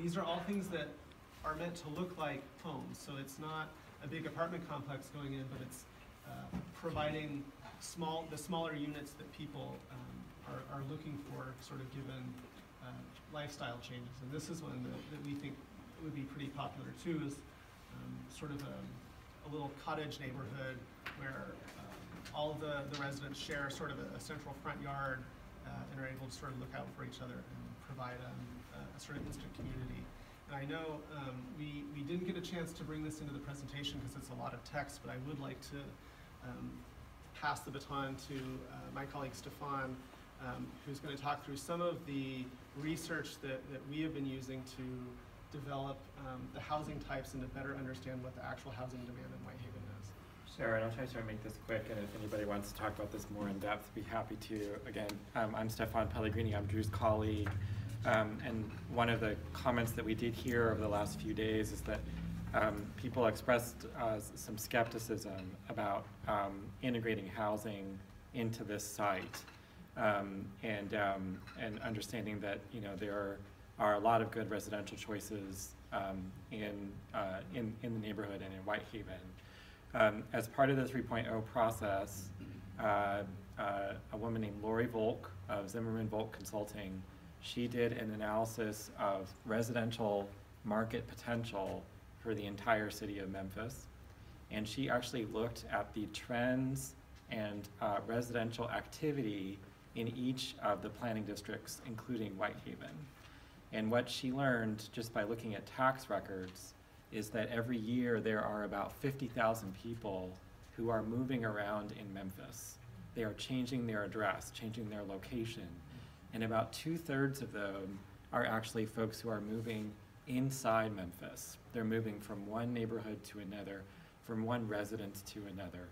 These are all things that are meant to look like homes. So it's not a big apartment complex going in, but it's providing the smaller units that people are looking for, sort of given lifestyle changes. And this is one that we think would be pretty popular too, is sort of a little cottage neighborhood where all of the residents share sort of a central front yard and are able to sort of look out for each other and provide a sort of instant community. And I know we didn't get a chance to bring this into the presentation because it's a lot of text, but I would like to pass the baton to my colleague Stefan, who's going to talk through some of the research that we have been using to develop the housing types and to better understand what the actual housing demand in Whitehaven is. Sure, and I'll try to make this quick, and if anybody wants to talk about this more in depth, I'd be happy to. Again, I'm Stefan Pellegrini, I'm Drew's colleague, and one of the comments that we did hear over the last few days is that people expressed some skepticism about integrating housing into this site, and understanding that there are a lot of good residential choices in the neighborhood and in Whitehaven. As part of the 3.0 process, a woman named Lori Volk of Zimmerman Volk Consulting, she did an analysis of residential market potential for the entire city of Memphis. And she actually looked at the trends and residential activity in each of the planning districts, including Whitehaven. And what she learned just by looking at tax records is that every year there are about 50,000 people who are moving around in Memphis. They are changing their address, changing their location. And about 2/3 of them are actually folks who are moving inside Memphis. They're moving from one neighborhood to another, from one residence to another.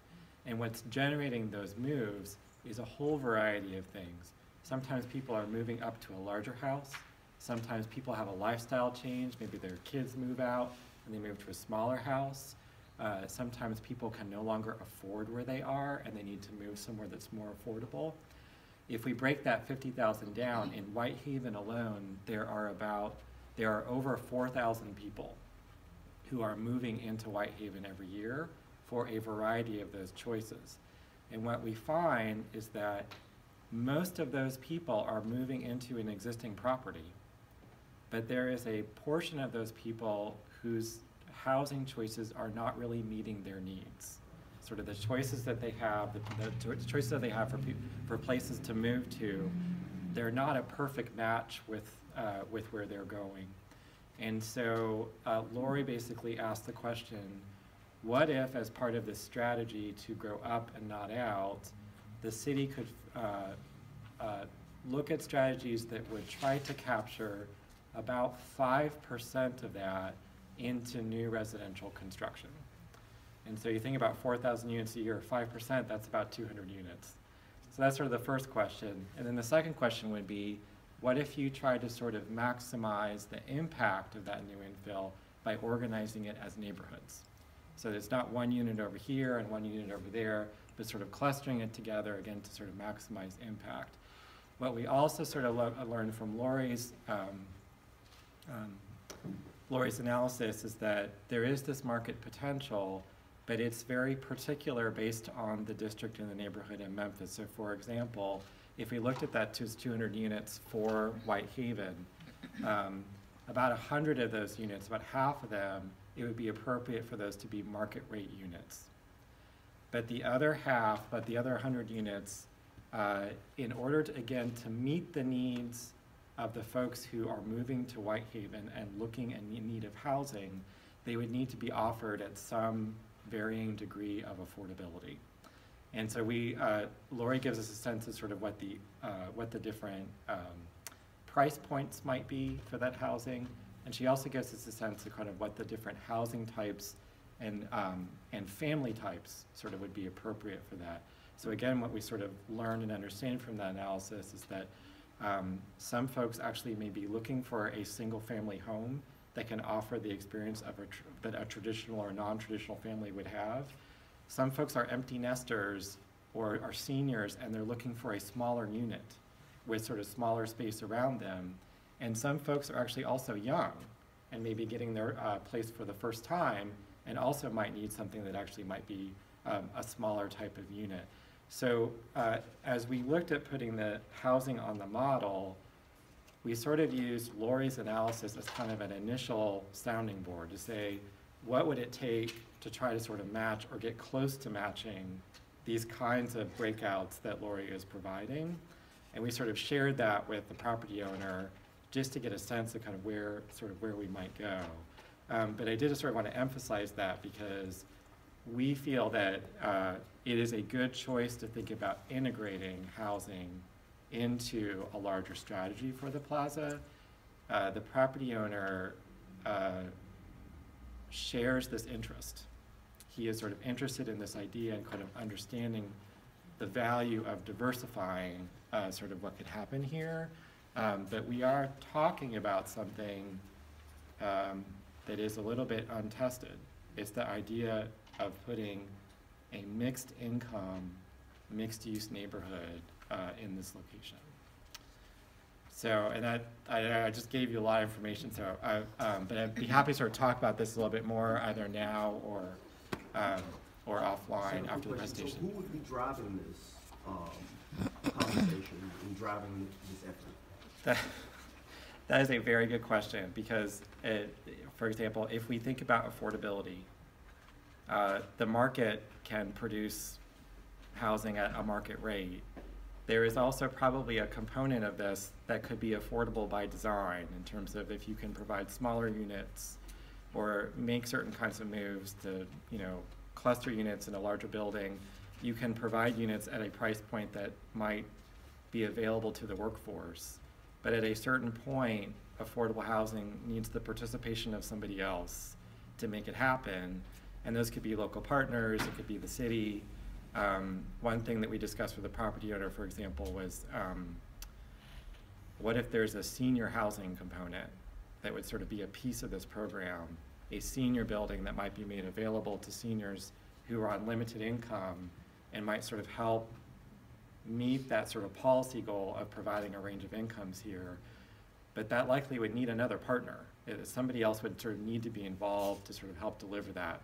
And what's generating those moves is a whole variety of things. Sometimes people are moving up to a larger house. Sometimes people have a lifestyle change. Maybe their kids move out and they move to a smaller house. Sometimes people can no longer afford where they are and they need to move somewhere that's more affordable. If we break that 50,000 down, in Whitehaven alone, there are over 4,000 people who are moving into Whitehaven every year for a variety of those choices. And what we find is that most of those people are moving into an existing property, but there is a portion of those people whose housing choices are not really meeting their needs. Sort of the choices that they have, the choices that they have for places to move to, they're not a perfect match with where they're going. And so Lori basically asked the question, what if, as part of this strategy to grow up and not out, the city could look at strategies that would try to capture about 5% of that into new residential construction. And so you think about 4,000 units a year, 5%, that's about 200 units. So that's sort of the first question. And then the second question would be, what if you try to sort of maximize the impact of that new infill by organizing it as neighborhoods? So there's not one unit over here and one unit over there, but sort of clustering it together, again, to sort of maximize impact. What we also sort of learned from Lori's analysis is that there is this market potential, but it's very particular based on the district and the neighborhood in Memphis. So for example, if we looked at that 200 units for Whitehaven, about 100 of those units, about half of them, it would be appropriate for those to be market rate units. But the other half, the other 100 units, in order to, again, to meet the needs of the folks who are moving to Whitehaven and looking in need of housing, they would need to be offered at some varying degree of affordability. And so Lori gives us a sense of sort of what the different price points might be for that housing, and she also gives us a sense of kind of what the different housing types and family types sort of would be appropriate for that. So again, what we sort of learned and understand from that analysis is that some folks actually may be looking for a single family home that can offer the experience of that a traditional or non-traditional family would have. Some folks are empty nesters or are seniors and they're looking for a smaller unit with sort of smaller space around them. And some folks are actually also young and maybe getting their place for the first time, and also might need something that actually might be a smaller type of unit. So as we looked at putting the housing on the model, we sort of used Lori's analysis as kind of an initial sounding board to say, what would it take to try to sort of match or get close to matching these kinds of breakouts that Lori is providing? And we sort of shared that with the property owner just to get a sense of kind of where we might go. But I did sort of want to emphasize that because we feel that it is a good choice to think about integrating housing into a larger strategy for the plaza. The property owner shares this interest. He is sort of interested in this idea and kind of understanding the value of diversifying sort of what could happen here. But we are talking about something that is a little bit untested. It's the idea of putting a mixed income, mixed use neighborhood in this location. So, and I just gave you a lot of information, so but I'd be happy to sort of talk about this a little bit more either now or offline after the presentation. So who would be driving this conversation and driving this effort? That is a very good question because, for example, if we think about affordability, the market can produce housing at a market rate. There is also probably a component of this that could be affordable by design in terms of if you can provide smaller units or make certain kinds of moves to, cluster units in a larger building, you can provide units at a price point that might be available to the workforce. But at a certain point, affordable housing needs the participation of somebody else to make it happen. And those could be local partners, it could be the city. One thing that we discussed with the property owner, for example, was what if there's a senior housing component that would sort of be a piece of this program, a senior building that might be made available to seniors who are on limited income and might sort of help meet that sort of policy goal of providing a range of incomes here. But that likely would need another partner. Somebody else would sort of need to be involved to sort of help deliver that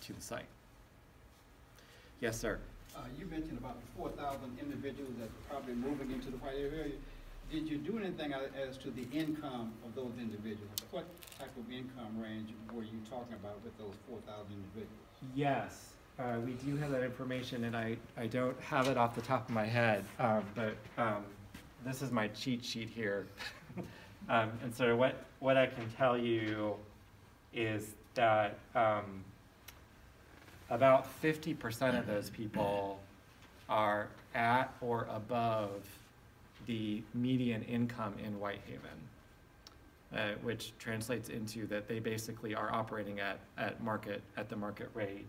to the site. Yes, sir. You mentioned about the 4,000 individuals that are probably moving into the white area. Did you do anything as to the income of those individuals? What type of income range were you talking about with those 4,000 individuals? Yes, we do have that information, and I don't have it off the top of my head, but this is my cheat sheet here. And so what I can tell you is that about 50% of those people are at or above the median income in Whitehaven, which translates into that they basically are operating at the market rate.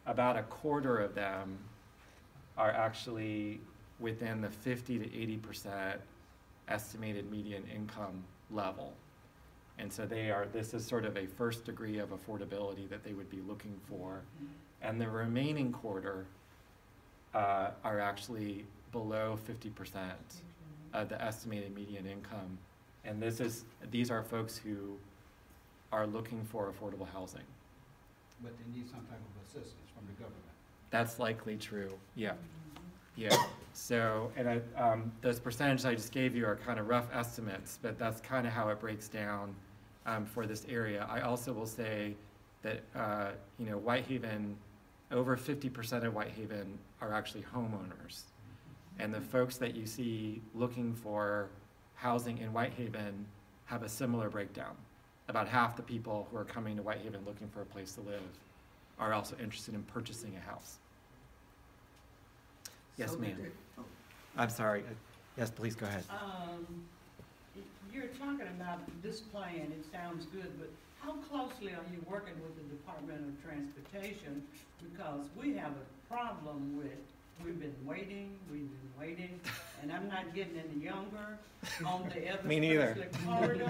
About a quarter of them are actually within the 50 to 80% estimated median income level. And so this is sort of a first degree of affordability that they would be looking for. And the remaining quarter are actually below 50% of the estimated median income. And these are folks who are looking for affordable housing. But they need some type of assistance from the government. That's likely true, yeah. Yeah, so, and those percentages I just gave you are kind of rough estimates, but that's kind of how it breaks down for this area. I also will say that, Whitehaven, over 50% of Whitehaven are actually homeowners. And the folks that you see looking for housing in Whitehaven have a similar breakdown. About half the people who are coming to Whitehaven looking for a place to live are also interested in purchasing a house. Yes, ma'am. I'm sorry. Yes, please go ahead. You're talking about this plan, it sounds good, but how closely are you working with the Department of Transportation? Because we have a problem with, we've been waiting, and I'm not getting any younger. On the Evans corridor,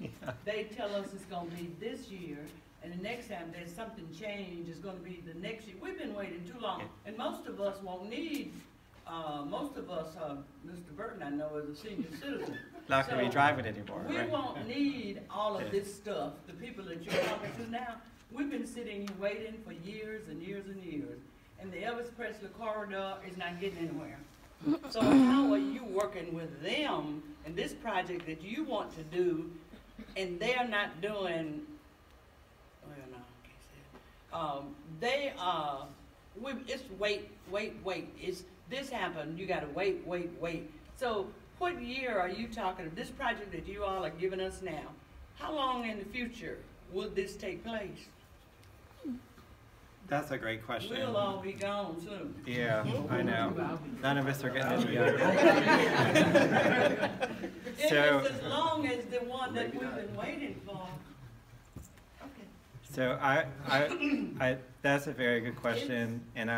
yeah. They tell us it's gonna be this year, and the next time there's something changed, it's gonna be the next year. We've been waiting too long, and most of us won't need most of us, Mr. Burton, I know, is a senior citizen. Not gonna be So, driving anymore, We right? won't need all Yeah. of this stuff, the people that you're talking to now. We've been sitting here waiting for years and years and years, and the Elvis Presley corridor is not getting anywhere. So how are you working with them in this project that you want to do, and they're not doing, well, no, I can't say it. They are, it's wait, it's, this happened, you gotta wait. So what year are you talking, this project that you all are giving us now, how long in the future will this take place? That's a great question. We'll all be gone soon. Yeah, I know. None of us are getting any younger. It So- is as long as the one that we've been waiting for. Okay. So that's a very good question, and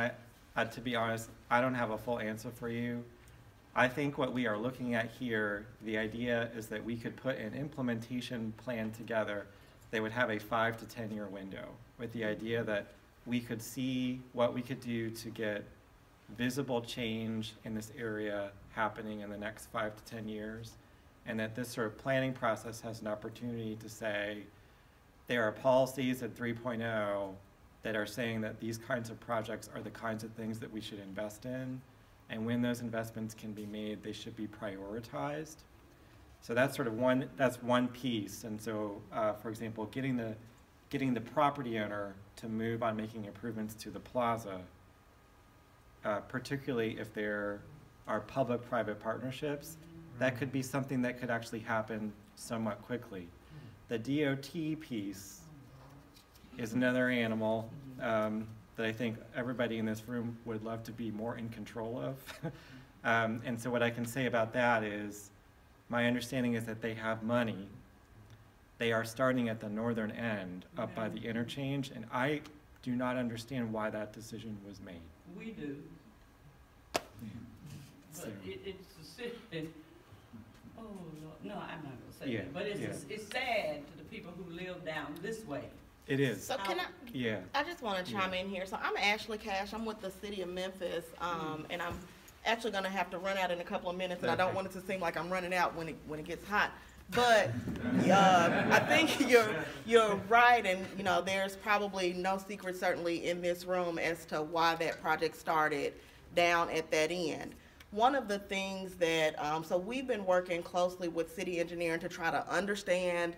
to be honest, I don't have a full answer for you. I think what we are looking at here, the idea is that we could put an implementation plan together that would have a 5 to 10 year window, with the idea that we could see what we could do to get visible change in this area happening in the next 5 to 10 years, and that this sort of planning process has an opportunity to say, there are policies at 3.0 that are saying that these kinds of projects are the kinds of things that we should invest in, and when those investments can be made, they should be prioritized. So that's sort of one piece. And so, for example, getting the property owner to move on making improvements to the plaza, particularly if there are public-private partnerships, that could be something that could actually happen somewhat quickly. The DOT piece is another animal that I think everybody in this room would love to be more in control of. And so what I can say about that is, my understanding is that they have money. They are starting at the northern end, up by the interchange, and I do not understand why that decision was made. We do, So, but it's the city. Oh, Lord, no, I'm not gonna say Yeah, that, but yeah. it's sad to the people who live down this way. it is, So can yeah. I just want to chime in here. So I'm Ashley Cash. I'm with the city of Memphis, and I'm actually going to have to run out in a couple of minutes, and I don't Okay. want it to seem like I'm running out when it gets hot. But I think you're right, and you know there's probably no secret, certainly in this room, as to why that project started down at that end. One of the things that so we've been working closely with city engineering to try to understand,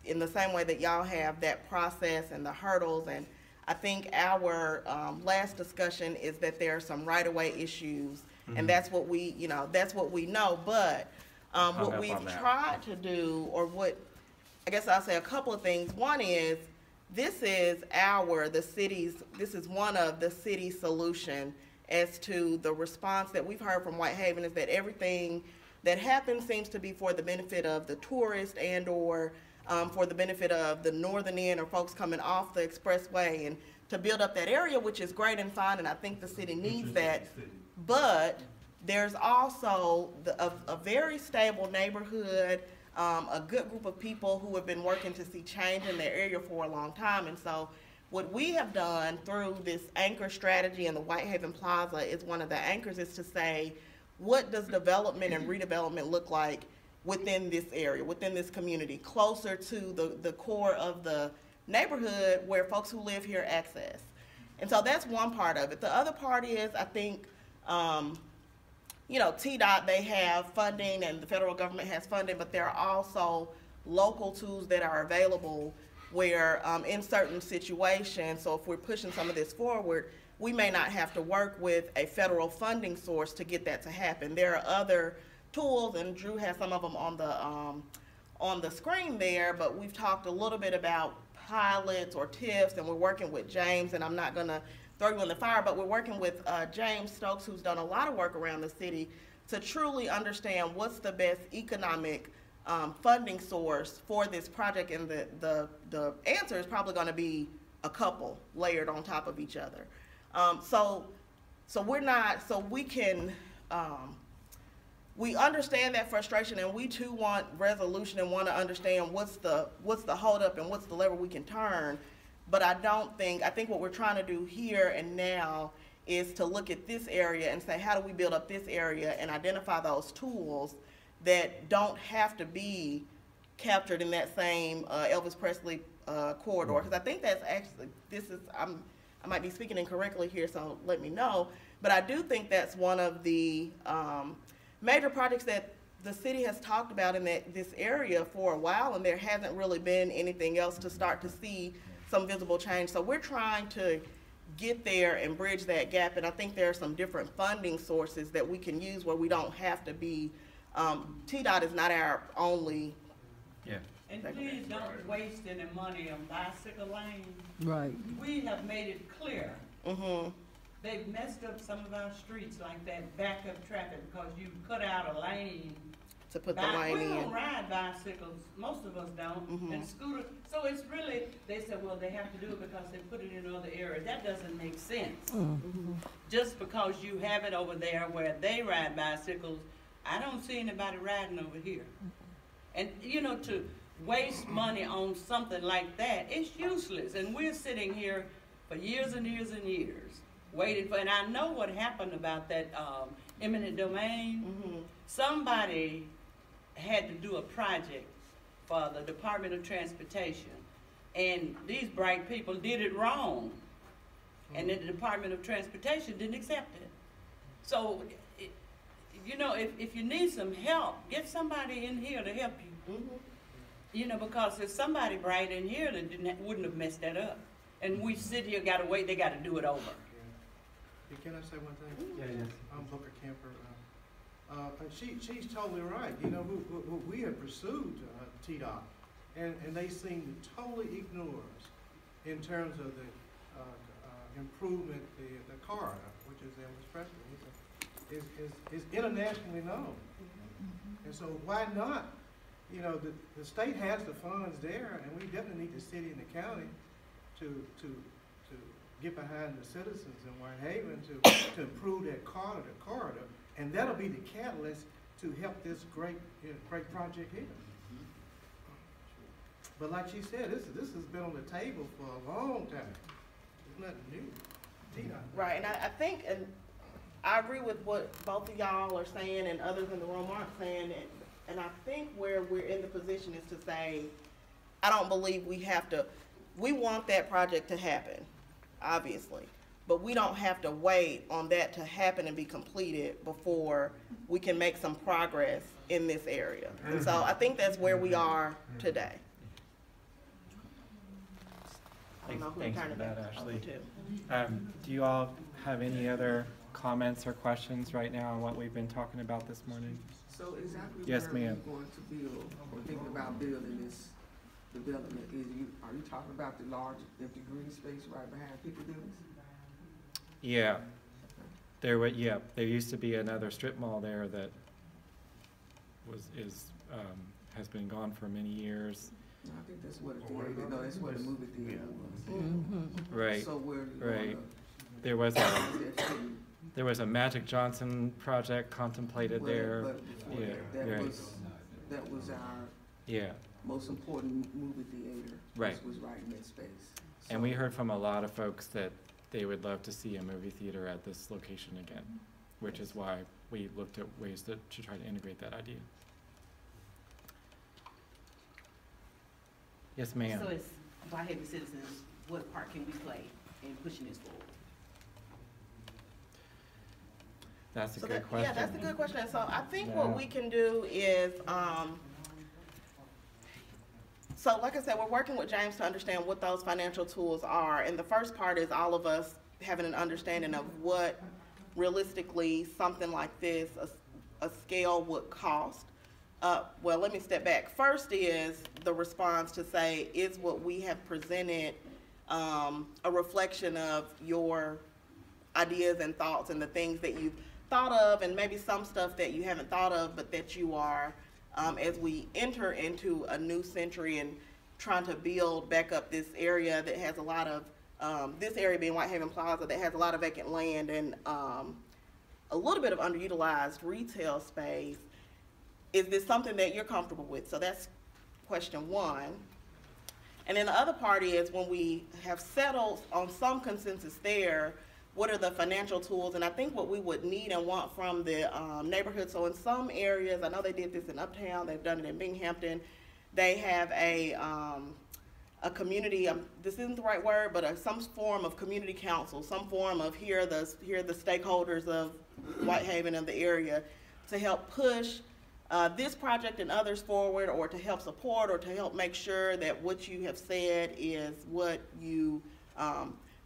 in the same way that y'all have, that process and the hurdles. And I think our last discussion is that there are some right-of-way issues, and that's what we know. But what up we've on that. tried to do, or what, I guess I'll say a couple of things. One is, this is one of the city's solution as to the response that we've heard from Whitehaven, is that everything that happens seems to be for the benefit of the tourist and or for the benefit of the northern end or folks coming off the expressway, and to build up that area, which is great and fine, and I think the city needs that. But there's also a very stable neighborhood, a good group of people who have been working to see change in their area for a long time. And so what we have done through this anchor strategy in the Whitehaven Plaza, is one of the anchors is to say, what does development and redevelopment look like within this area, within this community, closer to the core of the neighborhood where folks who live here access. And so that's one part of it. The other part is, I think, TDOT, they have funding and the federal government has funding, but there are also local tools that are available where in certain situations, so if we're pushing some of this forward, we may not have to work with a federal funding source to get that to happen. There are other tools, and Drew has some of them on the screen there, but we've talked a little bit about pilots or TIFs, and we're working with James, and I'm not gonna throw you in the fire, but we're working with James Stokes, who's done a lot of work around the city to truly understand what's the best economic funding source for this project, and the answer is probably gonna be a couple layered on top of each other. We understand that frustration, and we too want resolution and want to understand what's the holdup and what's the lever we can turn. But I think what we're trying to do here and now is to look at this area and say, how do we build up this area and identify those tools that don't have to be captured in that same Elvis Presley corridor? Because I think that's actually, I might be speaking incorrectly here, so let me know. But I do think that's one of the major projects that the city has talked about in this area for a while, and there hasn't really been anything else to start to see some visible change. So we're trying to get there and bridge that gap, and I think there are some different funding sources that we can use where we don't have to be, TDOT is not our only. Yeah. And please don't waste any money on bicycle lanes. Right. We have made it clear. Mm-hmm. They've messed up some of our streets like that, backup traffic, because you cut out a lane. To put the lane We in. don't ride bicycles, most of us don't, Mhm. and scooter, so it's really, they said, well, they have to do it because they put it in other areas. That doesn't make sense. Just because you have it over there where they ride bicycles, I don't see anybody riding over here. And, you know, to waste money on something like that, it's useless. And we're sitting here for years and years and years, waiting for, and I know what happened about that eminent domain. Mm-hmm. Somebody had to do a project for the Department of Transportation, and these bright people did it wrong, and then the Department of Transportation didn't accept it. So, you know, if you need some help, get somebody in here to help you. Mm-hmm. You know, because there's somebody bright in here that wouldn't have messed that up, and we sit here, gotta wait, they gotta do it over. Yeah, can I say one thing? Yeah, yes. I'm Booker Kemper. She's totally right. You know, we have pursued TDOT, and they seem to totally ignore us in terms of the improvement, the corridor, which is Elvis Presley, is internationally known. And so why not? You know, the state has the funds there, and we definitely need the city and the county to get behind the citizens in Whitehaven to improve that corridor, and that'll be the catalyst to help this great project here. But like she said, this has been on the table for a long time. It's nothing new. TDOT. Right, and I think, and I agree with what both of y'all are saying and others in the room aren't saying, and I think where we're in the position is to say, I don't believe we want that project to happen, obviously, but we don't have to wait on that to happen and be completed before we can make some progress in this area. And so I think that's where we are today. I don't know who to Thanks turn for it that, back over Ashley. to. Do you all have any other comments or questions right now on what we've been talking about this morning? So exactly Yes, where are you ma'am. going to build or thinking about building this development? Are you talking about the large empty green space right behind Piccadilly? Yeah, there used to be another strip mall there that has been gone for many years. No, I think that's what that's where the movie theater was. Right, So where right. There was a Magic Johnson project contemplated there. Yeah, right. That was our Yeah, most important movie theater. Right. Was right in that space. and we heard from a lot of folks that they would love to see a movie theater at this location again, which is why we looked at ways to try to integrate that idea. Yes, ma'am. So as Whitehaven citizens, what part can we play in pushing this forward? That's a So good that- question. Yeah, that's a good question. So I think Yeah. what we can do is, so like I said, we're working with James to understand what those financial tools are. And the first part is all of us having an understanding of what realistically something like this, a scale would cost. Well, let me step back. First is the response to say, is what we have presented a reflection of your ideas and thoughts and the things that you've thought of, and maybe some stuff that you haven't thought of, but that you are, as we enter into a new century and trying to build back up this area that has a lot of, this area being Whitehaven Plaza, that has a lot of vacant land and a little bit of underutilized retail space. Is this something that you're comfortable with? So that's question one. And then the other part is when we have settled on some consensus there, what are the financial tools? And I think what we would need and want from the neighborhood. So in some areas, I know they did this in Uptown, they've done it in Binghamton. They have a community. This isn't the right word, but some form of community council, some form of here are the stakeholders of Whitehaven and the area to help push this project and others forward, or to help support, or to help make sure that what you have said is what you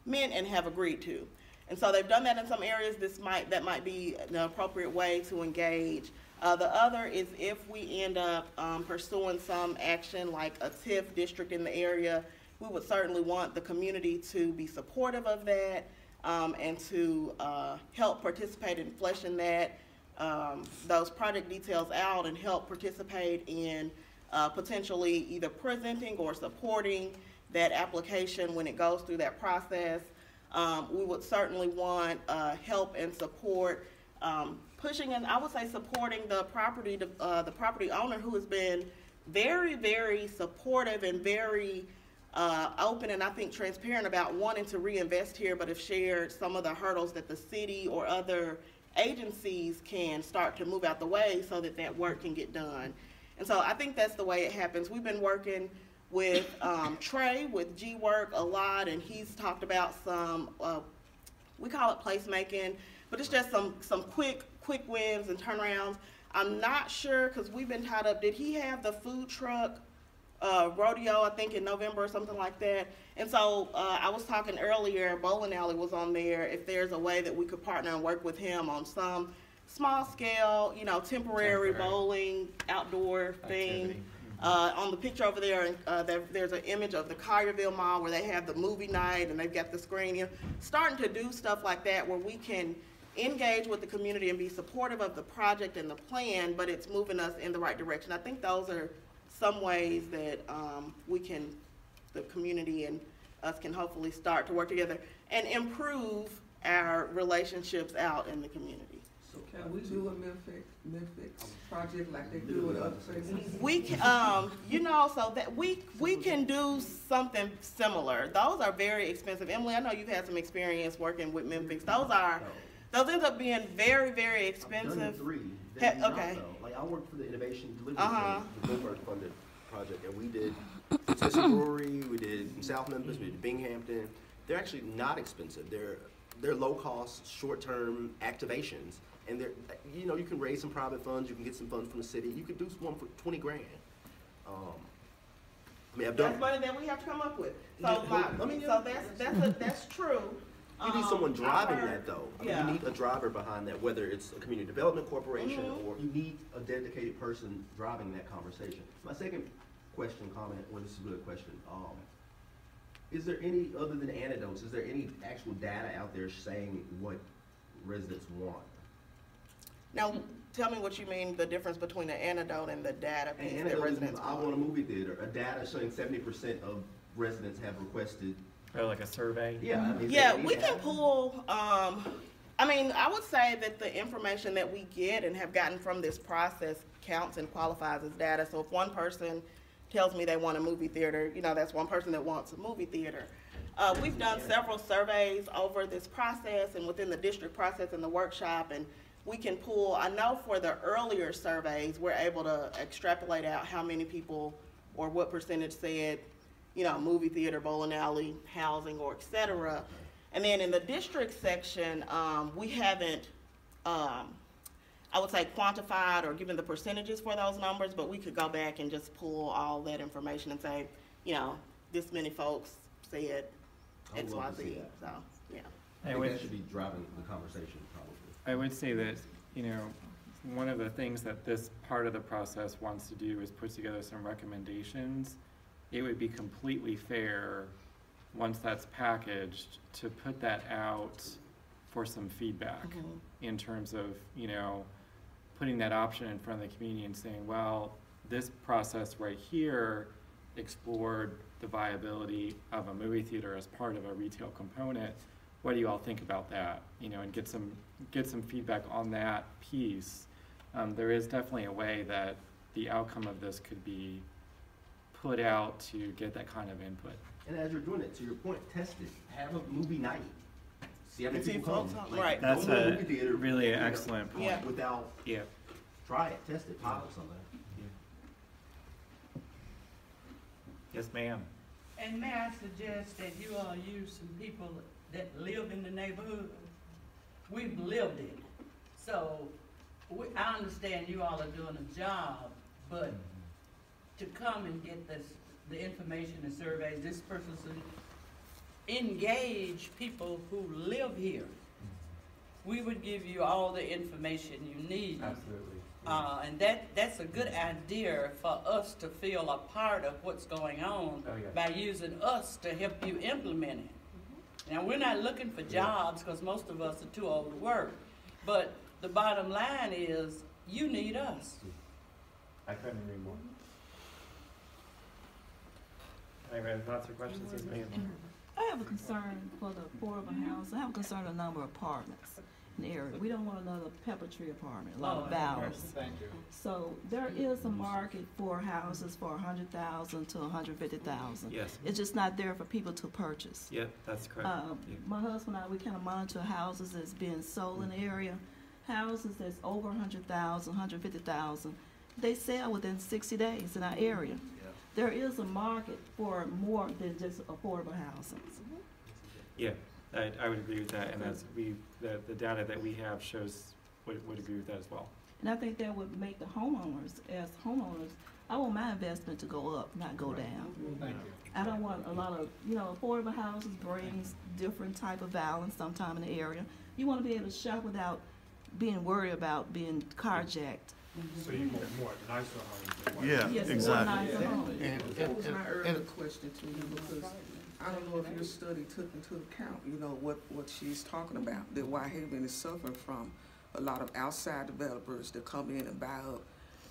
meant and have agreed to. And so they've done that in some areas. That might be an appropriate way to engage. The other is if we end up pursuing some action like a TIF district in the area, we would certainly want the community to be supportive of that and to help participate in fleshing that, those project details out, and help participate in potentially either presenting or supporting that application when it goes through that process. We would certainly want help and support pushing, and I would say supporting the property owner, who has been very, very supportive and very open and I think transparent about wanting to reinvest here, but have shared some of the hurdles that the city or other agencies can start to move out the way so that that work can get done. And so I think that's the way it happens. We've been working with Trey with G-Work a lot, and he's talked about some, we call it placemaking, but it's just some quick wins and turnarounds. I'm not sure, because we've been tied up. Did he have the food truck rodeo, I think in November or something like that? And so I was talking earlier, Bowling Alley was on there, if there's a way that we could partner and work with him on some small scale, temporary bowling, outdoor thing. On the picture over there, there's an image of the Collierville Mall where they have the movie night and they've got the screen. Starting to do stuff like that where we can engage with the community and be supportive of the project and the plan, but it's moving us in the right direction. I think those are some ways that the community and us can hopefully start to work together and improve our relationships out in the community. So Can we do a Memphis project like they do in other places? We so that we can do something similar. Those are very expensive. Emily, I know you've had some experience working with Memphis. Those end up being very, very expensive. I've done 3. Okay. Like I worked for the Innovation Delivery Center, the Bloomberg funded project, and we did Tennessee Brewery, we did in South Memphis, we did Binghamton. They're actually not expensive. They're low cost, short term activations. And you can raise some private funds, you can get some funds from the city. You could do one for 20 grand. I've done. That's money that we have to come up with. So, that's true. You need someone driving that though. Yeah. You need a driver behind that, whether it's a community development corporation or you need a dedicated person driving that conversation. My second comment, or this is a good question. Is there any, other than anecdotes, is there any actual data out there saying what residents want? Now, tell me what you mean, the difference between the anecdote and the data piece that residents I want. want a movie theater. A data showing 70% of residents have requested. Or like a survey? Yeah. We can pull, I would say that the information that we get and have gotten from this process counts and qualifies as data. So if one person tells me they want a movie theater, that's one person that wants a movie theater. We've done several surveys over this process and within the district process and the workshop, and we can pull, I know for the earlier surveys, we're able to extrapolate out how many people or what percentage said, movie theater, bowling alley, housing, or et cetera. And then in the district section, we haven't, I would say, quantified or given the percentages for those numbers, but we could go back and just pull all that information and say, this many folks said X, Y, Z. So, yeah. I think that should be driving the conversation probably. I would say that, one of the things that this part of the process wants to do is put together some recommendations. It would be completely fair, once that's packaged, to put that out for some feedback in terms of, putting that option in front of the community and saying, well, this process right here explored the viability of a movie theater as part of a retail component. What do you all think about that? And get some feedback on that piece. There is definitely a way that the outcome of this could be put out to get that kind of input. And as you're doing it, to your point, test it. Have a movie night. see how many See people folks come. out, Like, right. That's go to a movie theater, really you know, excellent point. Yeah. Without, Yeah. try it, test it, pilot something. Yes, ma'am. And may I suggest that you all use some people that live in the neighborhood? We've lived it. So, I understand you all are doing a job, but to come and get the information and surveys, this person should engage people who live here. We would give you all the information you need. Absolutely. And that's a good idea for us to feel a part of what's going on Oh, yeah. by using us to help you implement it. Now, we're not looking for jobs because most of us are too old to work, but the bottom line is you need us. I couldn't agree more. Anybody have thoughts or questions? Yes, ma'am. I have a concern for the affordable house. I have a concern of the number of apartments in the area. We don't want another Pepper Tree apartment, a lot of Bowers. Thank you. So there is a market for houses for 100,000 to 150,000. Yes. It's just not there for people to purchase. Yep, that's correct. Yeah. My husband and I, we kind of monitor houses that's being sold in the area. Houses that's over 100,000, 150,000, they sell within 60 days in our area. There is a market for more than just affordable housing. Yeah, I would agree with that, and as the data that we have shows, would agree with that as well. And I think that would make the homeowners, as homeowners, I want my investment to go up, not go down. Thank you. I don't want a lot of, affordable houses brings different type of balance sometime in the area. You want to be able to shop without being worried about being carjacked. So you want more nicer homes than what? Yeah, Yes, more exactly. nicer homes. That was my earlier question to you, because I don't know if your study took into account, what she's talking about, that Whitehaven is suffering from a lot of outside developers that come in and buy up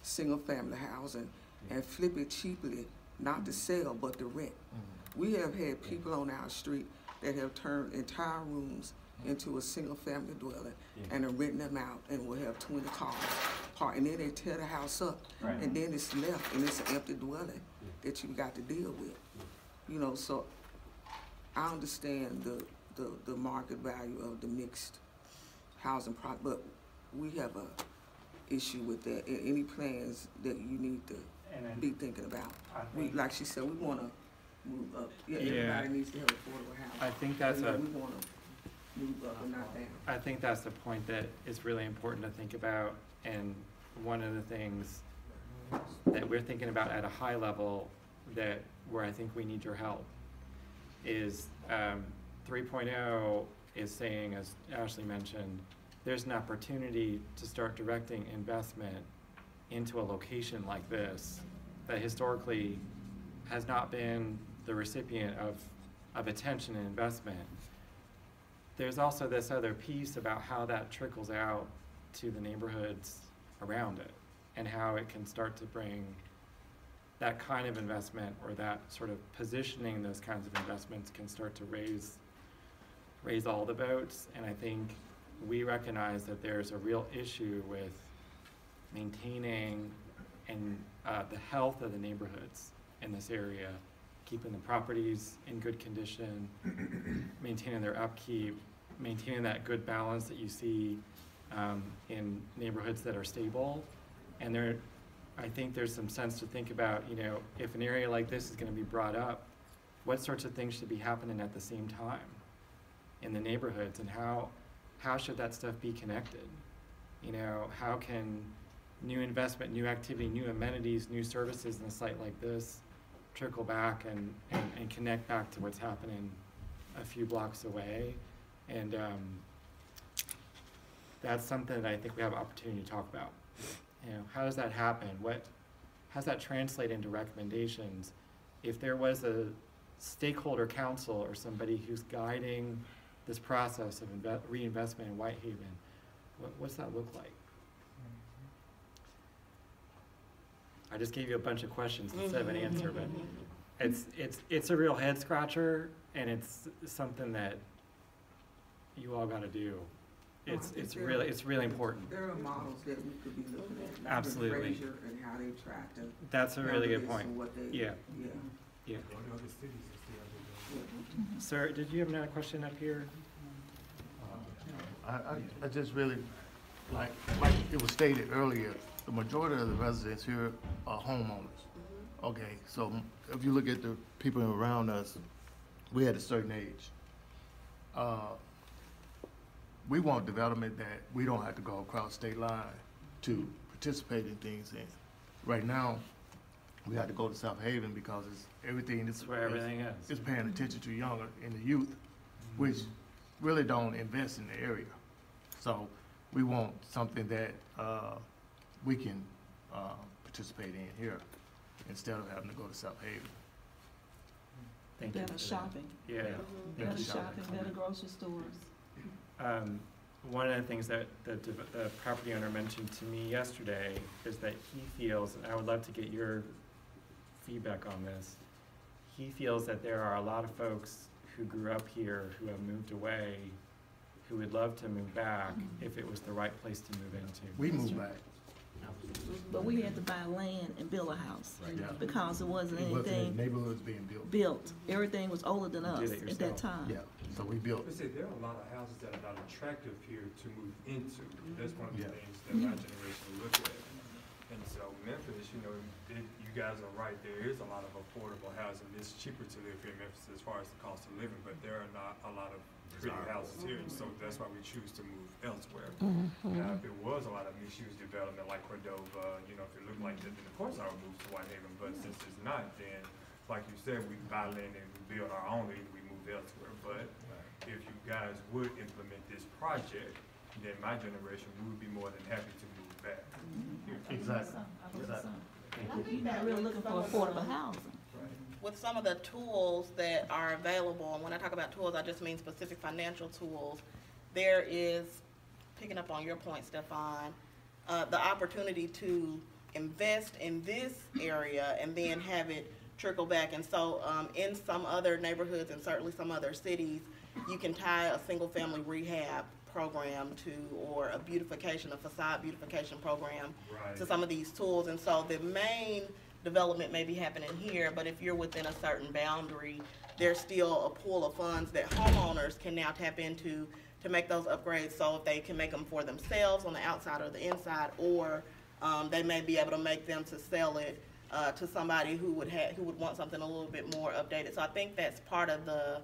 single-family housing and flip it cheaply, not to sell, but to rent. We have had people on our street that have turned entire rooms into a single-family dwelling and are renting them out and will have 20 cars parked. And then they tear the house up, Right. and then it's left, and it's an empty dwelling that you got to deal with. So I understand the market value of the mixed housing product, but we have a issue with that. Any plans that you need to be thinking about? Like she said, we want to move up. Yeah, everybody needs to have affordable housing. I think that's we want to move up and not down. I think that's the point that is really important to think about, and one of the things that we're thinking about at a high level where I think we need your help is 3.0 is saying, as Ashley mentioned, there's an opportunity to start directing investment into a location like this that historically has not been the recipient of attention and investment. There's also this other piece about how that trickles out to the neighborhoods around it and how it can start to bring that kind of investment, or that sort of positioning those kinds of investments can start to raise all the boats. And I think we recognize that there's a real issue with maintaining and the health of the neighborhoods in this area, keeping the properties in good condition, maintaining their upkeep, maintaining that good balance that you see in neighborhoods that are stable. And I think there's some sense to think about, if an area like this is going to be brought up, what sorts of things should be happening at the same time in the neighborhoods, and how should that stuff be connected? How can new investment, new activity, new amenities, new services in a site like this trickle back and connect back to what's happening a few blocks away? And that's something that I think we have an opportunity to talk about. How does that happen? How does that translate into recommendations? If there was a stakeholder council or somebody who's guiding this process of reinvestment in Whitehaven, what's that look like? I just gave you a bunch of questions instead of an answer, but it's a real head scratcher, and it's something that you all got to do. It's really important. There are models that we could be looking at, like Absolutely. Fraser and how they track them. That's a really good point. Yeah. Other cities are still doing Sir, did you have another question up here? I just really, like it was stated earlier, the majority of the residents here are homeowners. Okay, so if you look at the people around us, we at a certain age. We want development that we don't have to go across state line to participate in things in. Right now, we have to go to South Haven because it's everything That's where everything is. is paying attention to younger and the youth, which really don't invest in the area. So we want something that we can participate in here instead of having to go to South Haven. Thank you. Better shopping, Yeah. better shopping, better grocery stores. One of the things that the property owner mentioned to me yesterday is that he feels, and I would love to get your feedback on this, he feels that there are a lot of folks who grew up here, who have moved away, who would love to move back if it was the right place to move into. We moved back. But we had to buy land and build a house Yeah. because there wasn't It wasn't in anything neighborhoods being built. built. Everything was older than us did it at that yourself. time. Yeah, so we built. But see, there are a lot of houses that are not attractive here to move into. That's one of the Yeah. things that my generation look at. And so Memphis, you guys are right, there is a lot of affordable housing. It's cheaper to live here in Memphis as far as the cost of living, but there are not a lot of pretty houses here, and so that's why we choose to move elsewhere. Now, if it was a lot of mixed-use development like Cordova, if it looked like that, then of course I would move to Whitehaven, but since it's not, then, like you said, we buy land and we build our own, either we move elsewhere. But if you guys would implement this project, then my generation would be more than happy to move back. Exactly. I believe so. Thank you. You're not really looking for affordable housing. With some of the tools that are available, and when I talk about tools, I just mean specific financial tools, there is, picking up on your point, Stefan, the opportunity to invest in this area and then have it trickle back. And so in some other neighborhoods and certainly some other cities, you can tie a single-family rehab program to, or a beautification, a facade beautification program to some of these tools. And so the main development may be happening here, but if you're within a certain boundary, there's still a pool of funds that homeowners can now tap into to make those upgrades, so if they can make them for themselves on the outside or the inside, or they may be able to make them to sell it to somebody who would want something a little bit more updated. So I think that's part of the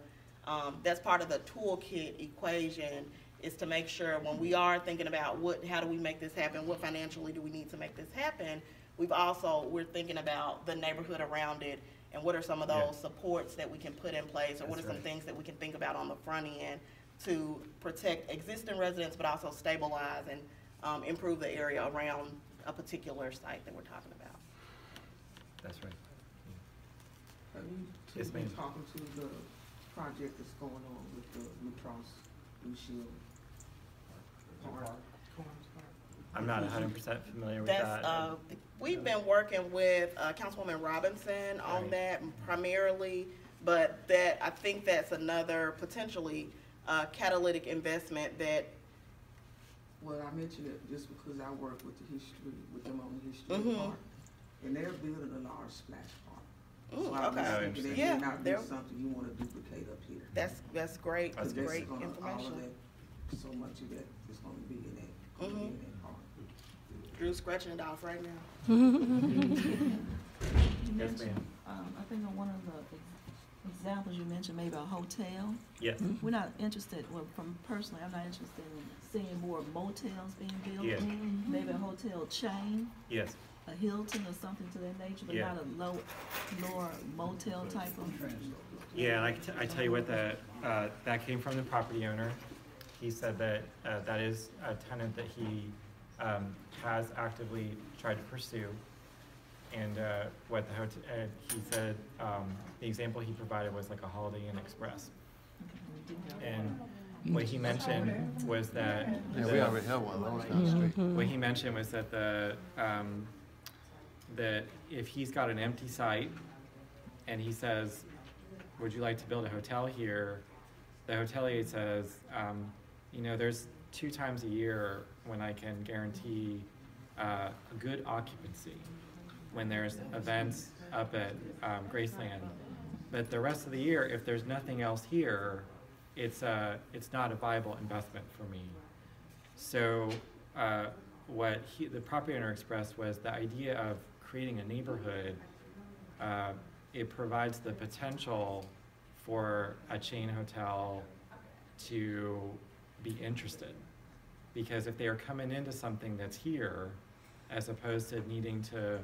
toolkit equation, is to make sure when we are thinking about how do we make this happen, what financially do we need to make this happen, we're thinking about the neighborhood around it, and what are some of those supports that we can put in place, or what are some things that we can think about on the front end to protect existing residents, but also stabilize and improve the area around a particular site that we're talking about. That's right. Have you Yes, been ma'am. talking to the project that's going on with the Blue Cross Blue Shield? I'm not 100% familiar with that. We've been working with Councilwoman Robinson on that primarily, but I think that's another potentially catalytic investment that. Well, I mentioned it just because I work with them on the history park, and they're building a large splash park. So I was thinking that may not be something you want to duplicate up here. That's great. That's great All information. of that, so much of that is going to be in that park. Drew's scratching it off right now. You Yes, mentioned, ma'am. I think on one of the examples you mentioned, maybe a hotel. Yes. We're not interested, well, personally, I'm not interested in seeing more motels being built. Yes. Maybe a hotel chain, Yes. a Hilton or something to that nature, but Yeah. not a lower motel type of. Yeah, and I tell you what, that came from the property owner. He said that that is a tenant that he has actively tried to pursue. And what the hotel, he said, the example he provided was like a Holiday Inn Express. And what he mentioned was that. Yeah, we already have one, those down the street. What he mentioned was that that if he's got an empty site and he says, would you like to build a hotel here? The hotelier says, there's 2 times a year when I can guarantee a good occupancy, when there's events up at Graceland. But the rest of the year, if there's nothing else here, it's not a viable investment for me. So what the property owner expressed was the idea of creating a neighborhood. It provides the potential for a chain hotel to be interested. Because if they are coming into something that's here, as opposed to needing to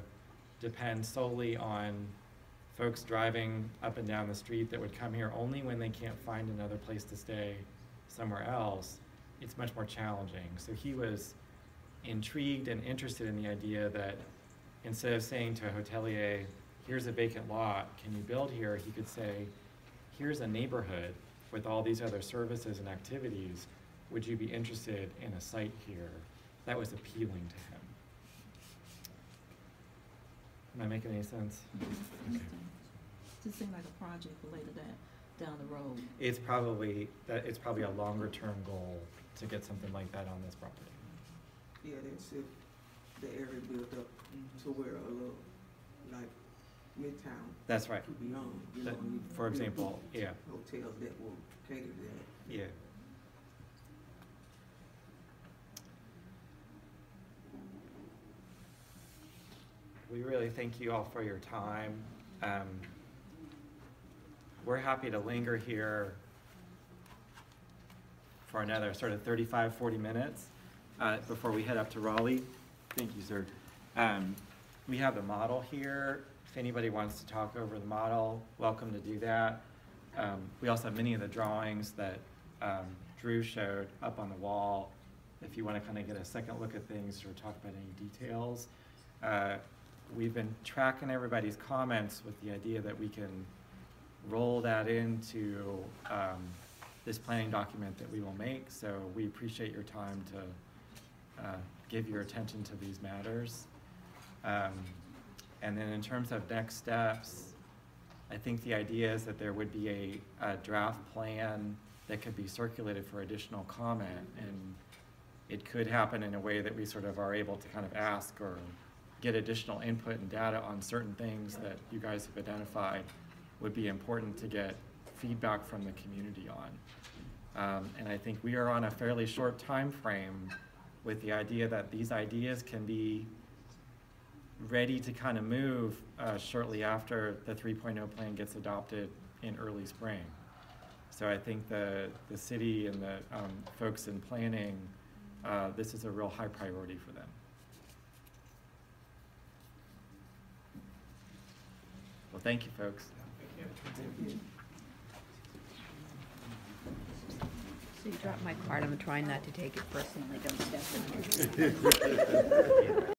depend solely on folks driving up and down the street that would come here only when they can't find another place to stay somewhere else, it's much more challenging. So he was intrigued and interested in the idea that instead of saying to a hotelier, here's a vacant lot, can you build here? He could say, here's a neighborhood with all these other services and activities. Would you be interested in a site here? That was appealing to him. Am I making any sense? Okay. Does it seem like a project related that down the road? It's probably a longer term goal to get something like that on this property. Yeah, that's if the area built up to where a little, like Midtown. That's right. Could be on, you That- know. you for build example, yeah. Hotels that will cater to that. Yeah. We really thank you all for your time. We're happy to linger here for another sort of 35, 40 minutes before we head up to Raleigh. Thank you, sir. We have the model here. If anybody wants to talk over the model, welcome to do that. We also have many of the drawings that Drew showed up on the wall. If you want to kind of get a second look at things or talk about any details. We've been tracking everybody's comments with the idea that we can roll that into this planning document that we will make. So we appreciate your time to give your attention to these matters. And then in terms of next steps, I think the idea is that there would be a draft plan that could be circulated for additional comment, and it could happen in a way that we sort of are able to kind of ask or get additional input and data on certain things that you guys have identified would be important to get feedback from the community on. And I think we are on a fairly short time frame with the idea that these ideas can be ready to kind of move shortly after the 3.0 plan gets adopted in early spring. So I think the city and the folks in planning, this is a real high priority for them. Well, thank you, folks. So you dropped my card. I'm trying not to take it personally. Don't step on it.